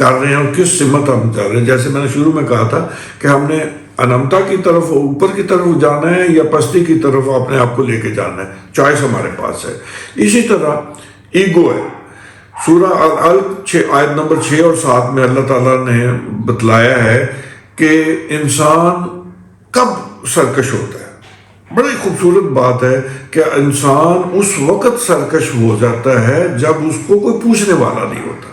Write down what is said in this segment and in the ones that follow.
کر رہے ہیں اور کس سمت ہم چل رہے ہیں. جیسے میں نے شروع میں کہا تھا کہ ہم نے انمتا کی طرف، اوپر کی طرف جانا ہے یا پستی کی طرف اپنے آپ کو لے کے جانا ہے، چوائس ہمارے پاس ہے. اسی طرح ایگو ہے. سورہ العلق آیت نمبر 6 اور 7 میں اللہ تعالیٰ نے بتلایا ہے کہ انسان کب سرکش ہوتا ہے. بڑی خوبصورت بات ہے کہ انسان اس وقت سرکش ہو جاتا ہے جب اس کو کوئی پوچھنے والا نہیں ہوتا.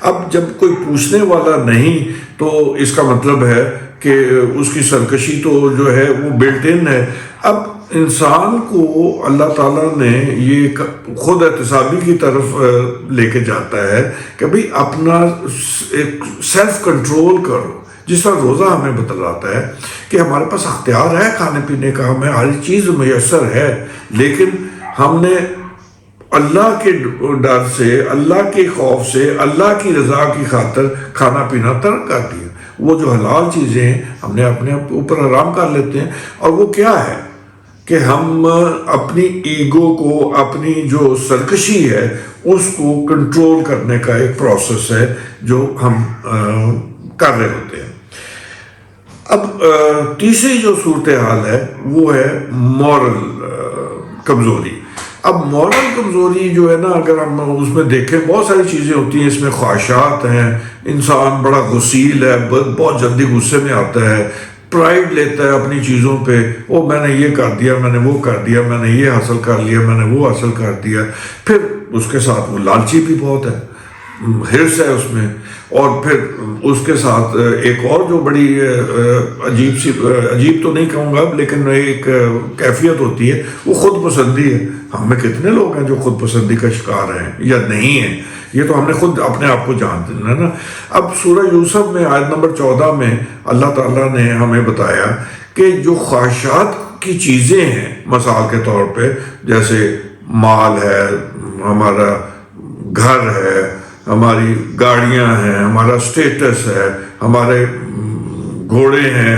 اب جب کوئی پوچھنے والا نہیں تو اس کا مطلب ہے کہ اس کی سرکشی تو جو ہے وہ بلٹ ان ہے. اب انسان کو اللہ تعالیٰ نے یہ خود احتسابی کی طرف لے کے جاتا ہے کہ بھئی اپنا ایک سیلف کنٹرول کرو. جس طرح روزہ ہمیں بتلاتا ہے کہ ہمارے پاس اختیار ہے کھانے پینے کا، ہمیں ہر چیز میسر ہے، لیکن ہم نے اللہ کے ڈر سے، اللہ کے خوف سے، اللہ کی رضا کی خاطر کھانا پینا ترک کر دیا. وہ جو حلال چیزیں ہیں ہم نے اپنے اوپر حرام کر لیتے ہیں. اور وہ کیا ہے کہ ہم اپنی ایگو کو، اپنی جو سرکشی ہے اس کو کنٹرول کرنے کا ایک پروسیس ہے جو ہم کر رہے ہوتے ہیں. اب تیسری جو صورتحال ہے وہ ہے مورل کمزوری. اب مورل کمزوری جو ہے نا، اگر ہم اس میں دیکھیں بہت ساری چیزیں ہوتی ہیں. اس میں خواہشات ہیں، انسان بڑا غسیل ہے، بہت جلدی غصے میں آتا ہے، پرائیڈ لیتا ہے اپنی چیزوں پہ. او میں نے یہ کر دیا، میں نے وہ کر دیا، میں نے یہ حاصل کر لیا، میں نے وہ حاصل کر دیا. پھر اس کے ساتھ وہ لالچی بھی بہت ہے، حرص ہے اس میں. اور پھر اس کے ساتھ ایک اور جو بڑی عجیب تو نہیں کہوں گا لیکن ایک کیفیت ہوتی ہے، وہ خود پسندی ہے. ہم میں کتنے لوگ ہیں جو خود پسندی کا شکار ہیں یا نہیں ہیں، یہ تو ہم نے خود اپنے آپ کو جانتے ہیں نا. اب سورہ یوسف میں آیت نمبر 14 میں اللہ تعالیٰ نے ہمیں بتایا کہ جو خواہشات کی چیزیں ہیں، مثال کے طور پہ جیسے مال ہے، ہمارا گھر ہے، ہماری گاڑیاں ہیں، ہمارا سٹیٹس ہے، ہمارے گھوڑے ہیں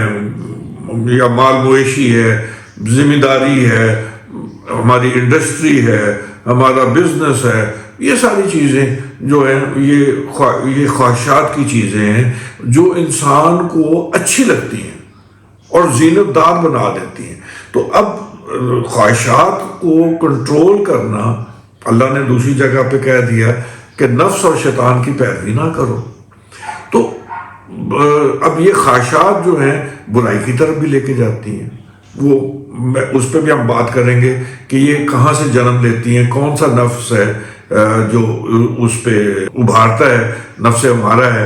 یا مال مویشی ہے، ذمہ داری ہے، ہماری انڈسٹری ہے، ہمارا بزنس ہے، یہ ساری چیزیں جو ہیں یہ خواہشات کی چیزیں ہیں جو انسان کو اچھی لگتی ہیں اور زینت دار بنا دیتی ہیں. تو اب خواہشات کو کنٹرول کرنا، اللہ نے دوسری جگہ پہ کہہ دیا کہ نفس اور شیطان کی پیروی نہ کرو. تو اب یہ خواہشات جو ہیں برائی کی طرف بھی لے کے جاتی ہیں. وہ اس پہ بھی ہم بات کریں گے کہ یہ کہاں سے جنم لیتی ہیں، کون سا نفس ہے جو اس پہ ابھارتا ہے. نفس امارہ ہے.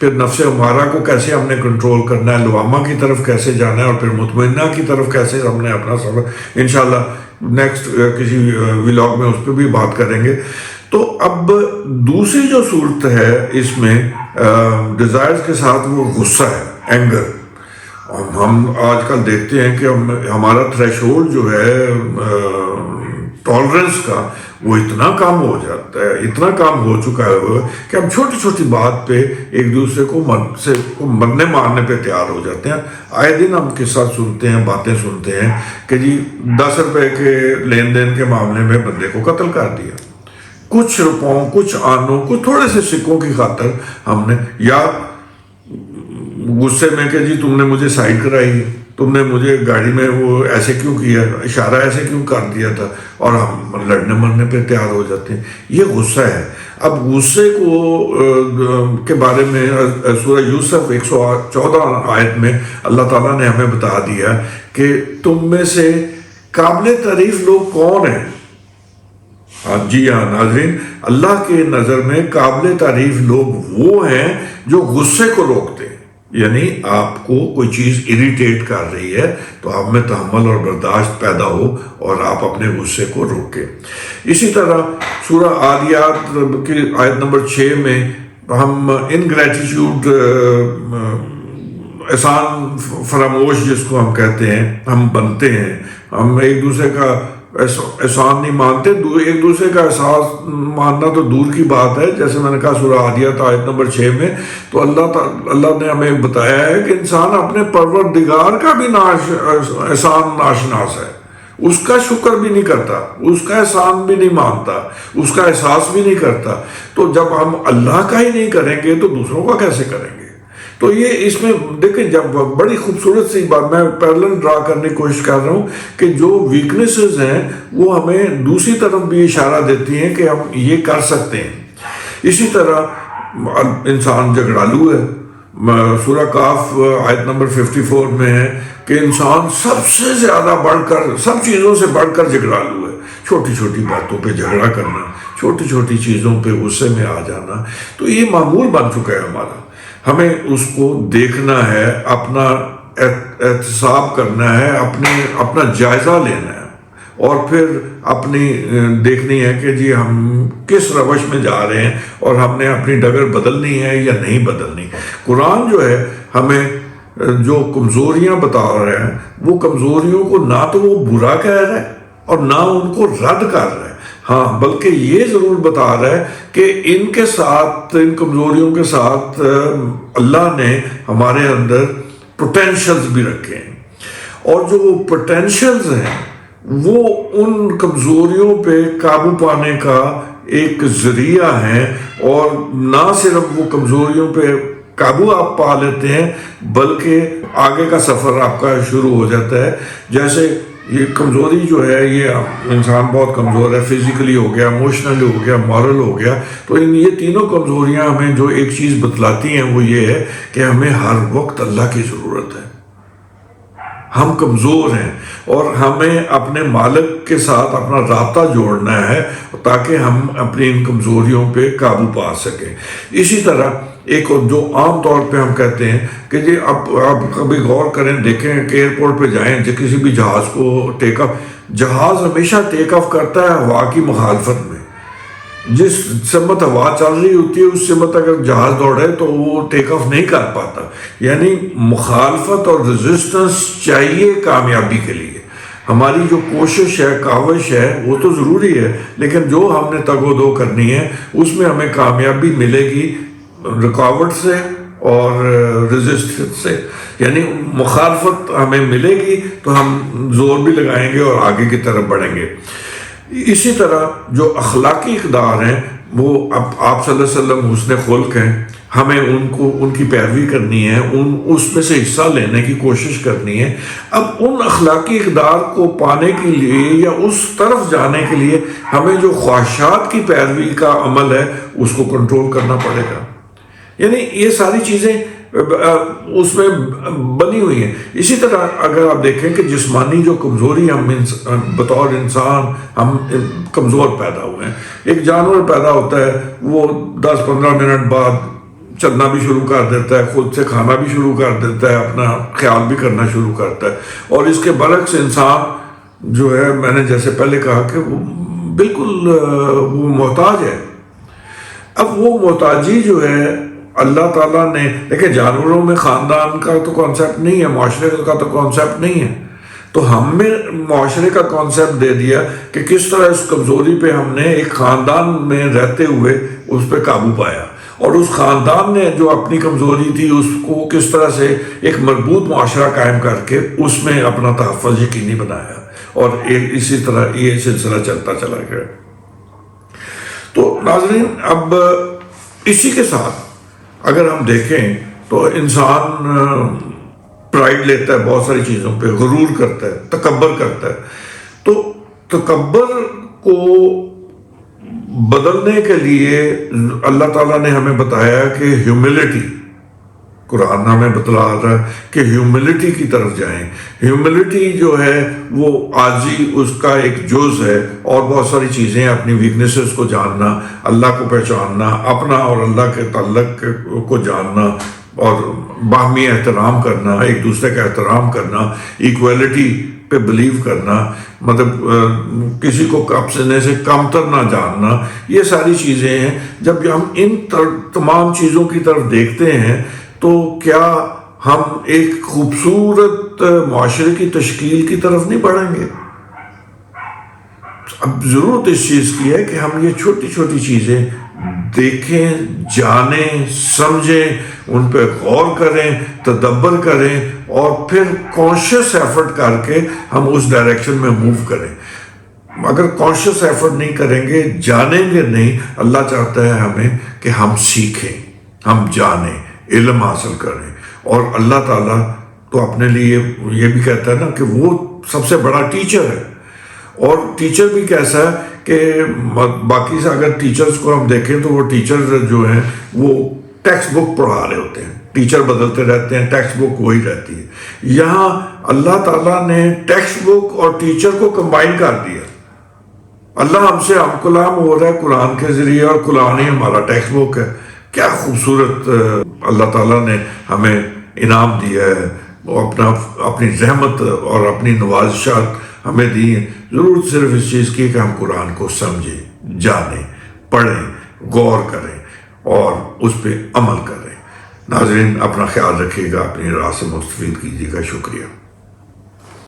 پھر نفس امارہ کو کیسے ہم نے کنٹرول کرنا ہے، لوامہ کی طرف کیسے جانا ہے، اور پھر مطمئنہ کی طرف کیسے ہم نے اپنا سفر انشاءاللہ نیکسٹ کسی ولاگ میں اس پہ بھی بات کریں گے. تو اب دوسری جو صورت ہے اس میں ڈیزائرز کے ساتھ وہ غصہ ہے، اینگر. ہم آج کل دیکھتے ہیں کہ ہمارا تھریش ہولڈ جو ہے ٹالرنس کا وہ اتنا کم ہو جاتا ہے، اتنا کم ہو چکا ہے کہ ہم چھوٹی چھوٹی بات پہ ایک دوسرے کو مرنے مارنے پہ تیار ہو جاتے ہیں. آئے دن ہم قصہ سنتے ہیں، باتیں سنتے ہیں کہ جی 10 روپے کے لین دین کے معاملے میں بندے کو قتل کر دیا. کچھ روپوں، کچھ آنوں، کچھ تھوڑے سے سکوں کی خاطر ہم نے، یا غصے میں کہ جی تم نے مجھے سائڈ کرائی، تم نے مجھے گاڑی میں وہ ایسے کیوں کیا، اشارہ ایسے کیوں کر دیا تھا، اور ہم لڑنے مرنے پہ تیار ہو جاتے ہیں. یہ غصہ ہے. اب غصے کو کے بارے میں سورہ یوسف 114 آیت میں اللہ تعالیٰ نے ہمیں بتا دیا کہ تم میں سے قابل تعریف لوگ کون ہیں. جی ہاں ناظرین، اللہ کے نظر میں قابل تعریف لوگ وہ ہیں جو غصے کو روکتے ہیں. یعنی آپ کو کوئی چیز اریٹیٹ کر رہی ہے تو آپ میں تحمل اور برداشت پیدا ہو اور آپ اپنے غصے کو روکیں. اسی طرح سورہ عادیات کی آیت نمبر 6 میں ہم انگریٹیٹیوڈ، احسان فراموش جس کو ہم کہتے ہیں، ہم بنتے ہیں. ہم ایک دوسرے کا احسان نہیں مانتے، ایک دوسرے کا احساس ماننا تو دور کی بات ہے. جیسے میں نے کہا سورہ عادیات آیت نمبر 6 میں تو اللہ نے ہمیں بتایا ہے کہ انسان اپنے پروردگار کا بھی احسان ناشناس ہے. اس کا شکر بھی نہیں کرتا، اس کا احسان بھی نہیں مانتا، اس کا احساس بھی نہیں کرتا، تو جب ہم اللہ کا ہی نہیں کریں گے تو دوسروں کا کیسے کریں گے؟ تو یہ اس میں دیکھیں، جب بڑی خوبصورت سی بات میں پیرلل ڈرا کرنے کی کوشش کر رہا ہوں کہ جو ویکنیسز ہیں وہ ہمیں دوسری طرف بھی اشارہ دیتی ہیں کہ ہم یہ کر سکتے ہیں۔ اسی طرح انسان جھگڑالو ہے، سورہ کاف آیت نمبر 54 میں ہے کہ انسان سب سے زیادہ بڑھ کر، سب چیزوں سے بڑھ کر جھگڑالو ہے، چھوٹی چھوٹی باتوں پہ جھگڑا کرنا، چھوٹی چھوٹی چیزوں پہ غصے میں آ جانا، تو یہ معمول بن چکا ہے ہمارا۔ ہمیں اس کو دیکھنا ہے، اپنا احتساب کرنا ہے، اپنا جائزہ لینا ہے، اور پھر اپنی دیکھنی ہے کہ جی ہم کس روش میں جا رہے ہیں اور ہم نے اپنی ڈگر بدلنی ہے یا نہیں بدلنی۔ قرآن جو ہے ہمیں جو کمزوریاں بتا رہے ہیں، وہ کمزوریوں کو نہ تو وہ برا کہہ رہا ہے اور نہ ان کو رد کر رہا ہے، ہاں بلکہ یہ ضرور بتا رہا ہے کہ ان کے ساتھ، ان کمزوریوں کے ساتھ اللہ نے ہمارے اندر پوٹینشلز بھی رکھے ہیں، اور جو وہ پوٹینشلز ہیں وہ ان کمزوریوں پہ قابو پانے کا ایک ذریعہ ہیں، اور نہ صرف وہ کمزوریوں پہ قابو آپ پا لیتے ہیں بلکہ آگے کا سفر آپ کا شروع ہو جاتا ہے۔ جیسے یہ کمزوری جو ہے، یہ انسان بہت کمزور ہے، فزیکلی ہو گیا، ایموشنلی ہو گیا، مورل ہو گیا، تو یہ تینوں کمزوریاں ہمیں جو ایک چیز بتلاتی ہیں وہ یہ ہے کہ ہمیں ہر وقت اللہ کی ضرورت ہے۔ ہم کمزور ہیں اور ہمیں اپنے مالک کے ساتھ اپنا رابطہ جوڑنا ہے تاکہ ہم اپنی ان کمزوریوں پہ قابو پا سکیں۔ اسی طرح ایک جو عام طور پہ ہم کہتے ہیں کہ جی اب کبھی غور کریں، دیکھیں کہ ایئرپورٹ پہ جائیں، کسی بھی جہاز کو ٹیک آف، جہاز ہمیشہ ٹیک آف کرتا ہے ہوا کی مخالفت میں، جس سمت ہوا چل رہی ہوتی ہے اس سمت اگر جہاز دوڑے تو وہ ٹیک آف نہیں کر پاتا، یعنی مخالفت اور ریزسٹنس چاہیے کامیابی کے لیے۔ ہماری جو کوشش ہے، کاوش ہے، وہ تو ضروری ہے، لیکن جو ہم نے تگ و دو کرنی ہے اس میں ہمیں کامیابی ملے گی رکاوٹ سے اور ریزسٹنس سے، یعنی مخالفت ہمیں ملے گی تو ہم زور بھی لگائیں گے اور آگے کی طرف بڑھیں گے۔ اسی طرح جو اخلاقی اقدار ہیں وہ اب آپ صلی اللہ علیہ وسلم حسن خلق ہیں، ہمیں ان کی پیروی کرنی ہے، اس میں سے حصہ لینے کی کوشش کرنی ہے۔ اب ان اخلاقی اقدار کو پانے کے لیے یا اس طرف جانے کے لیے ہمیں جو خواہشات کی پیروی کا عمل ہے اس کو کنٹرول کرنا پڑے گا، یعنی یہ ساری چیزیں اس میں بنی ہوئی ہیں۔ اسی طرح اگر آپ دیکھیں کہ جسمانی جو کمزوری ہم بطور انسان ہم کمزور پیدا ہوئے ہیں، ایک جانور پیدا ہوتا ہے وہ 10-15 منٹ بعد چلنا بھی شروع کر دیتا ہے، خود سے کھانا بھی شروع کر دیتا ہے، اپنا خیال بھی کرنا شروع کرتا ہے، اور اس کے برعکس انسان جو ہے، میں نے جیسے پہلے کہا کہ وہ بالکل وہ محتاج ہے۔ اب وہ محتاجی جو ہے اللہ تعالیٰ نے، دیکھیں جانوروں میں خاندان کا تو کانسیپٹ نہیں ہے، معاشرے کا تو کانسیپٹ نہیں ہے، تو ہم نے معاشرے کا کانسیپٹ دے دیا کہ کس طرح اس کمزوری پہ ہم نے ایک خاندان میں رہتے ہوئے اس پہ قابو پایا، اور اس خاندان نے جو اپنی کمزوری تھی اس کو کس طرح سے ایک مربوط معاشرہ قائم کر کے اس میں اپنا تحفظ یقینی بنایا، اور اسی طرح یہ سلسلہ چلتا چلا گیا۔ تو ناظرین، اب اسی کے ساتھ اگر ہم دیکھیں تو انسان پرائیڈ لیتا ہے بہت ساری چیزوں پہ، غرور کرتا ہے، تکبر کرتا ہے، تو تکبر کو بدلنے کے لیے اللہ تعالیٰ نے ہمیں بتایا کہ ہیوملٹی، قرآن ہمیں بتلا رہا ہے کہ ہیوملٹی کی طرف جائیں۔ ہیوملٹی جو ہے وہ عاجزی اس کا ایک جز ہے، اور بہت ساری چیزیں، اپنی ویکنیسز کو جاننا، اللہ کو پہچاننا، اپنا اور اللہ کے تعلق کو جاننا، اور باہمی احترام کرنا، ایک دوسرے کا احترام کرنا، ایکویلٹی پہ بلیو کرنا، مطلب کسی کو اپنے سے کمتر نہ جاننا، یہ ساری چیزیں ہیں۔ جب ہم ان تمام چیزوں کی طرف دیکھتے ہیں تو کیا ہم ایک خوبصورت معاشرے کی تشکیل کی طرف نہیں بڑھیں گے؟ اب ضرورت اس چیز کی ہے کہ ہم یہ چھوٹی چھوٹی چیزیں دیکھیں، جانیں، سمجھیں، ان پہ غور کریں، تدبر کریں، اور پھر کانشیس ایفرٹ کر کے ہم اس ڈائریکشن میں موو کریں۔ اگر کانشیس ایفرٹ نہیں کریں گے، جانیں گے نہیں، اللہ چاہتا ہے ہمیں کہ ہم سیکھیں، ہم جانیں، علم حاصل کریں۔ اور اللہ تعالیٰ تو اپنے لیے یہ بھی کہتا ہے نا کہ وہ سب سے بڑا ٹیچر ہے۔ اور ٹیچر بھی کیسا ہے کہ باقی سے اگر ٹیچرز کو ہم دیکھیں تو وہ ٹیچر جو ہیں وہ ٹیکسٹ بک پڑھا رہے ہوتے ہیں، ٹیچر بدلتے رہتے ہیں، ٹیکسٹ بک وہی رہتی ہے۔ یہاں اللہ تعالیٰ نے ٹیکسٹ بک اور ٹیچر کو کمبائن کر دیا۔ اللہ ہم سے ہم کلام ہو رہا ہے قرآن کے ذریعے، اور قرآن ہی ہمارا ٹیکسٹ بک ہے۔ کیا خوبصورت اللہ تعالیٰ نے ہمیں انعام دیا ہے، وہ اپنی رحمت اور اپنی نوازشات ہمیں دی ہیں۔ ضرورت صرف اس چیز کی کہ ہم قرآن کو سمجھیں، جانیں، پڑھیں، غور کریں اور اس پہ عمل کریں۔ ناظرین، اپنا خیال رکھیے گا، اپنی راہ سے مستفید کیجیے گا۔ شکریہ۔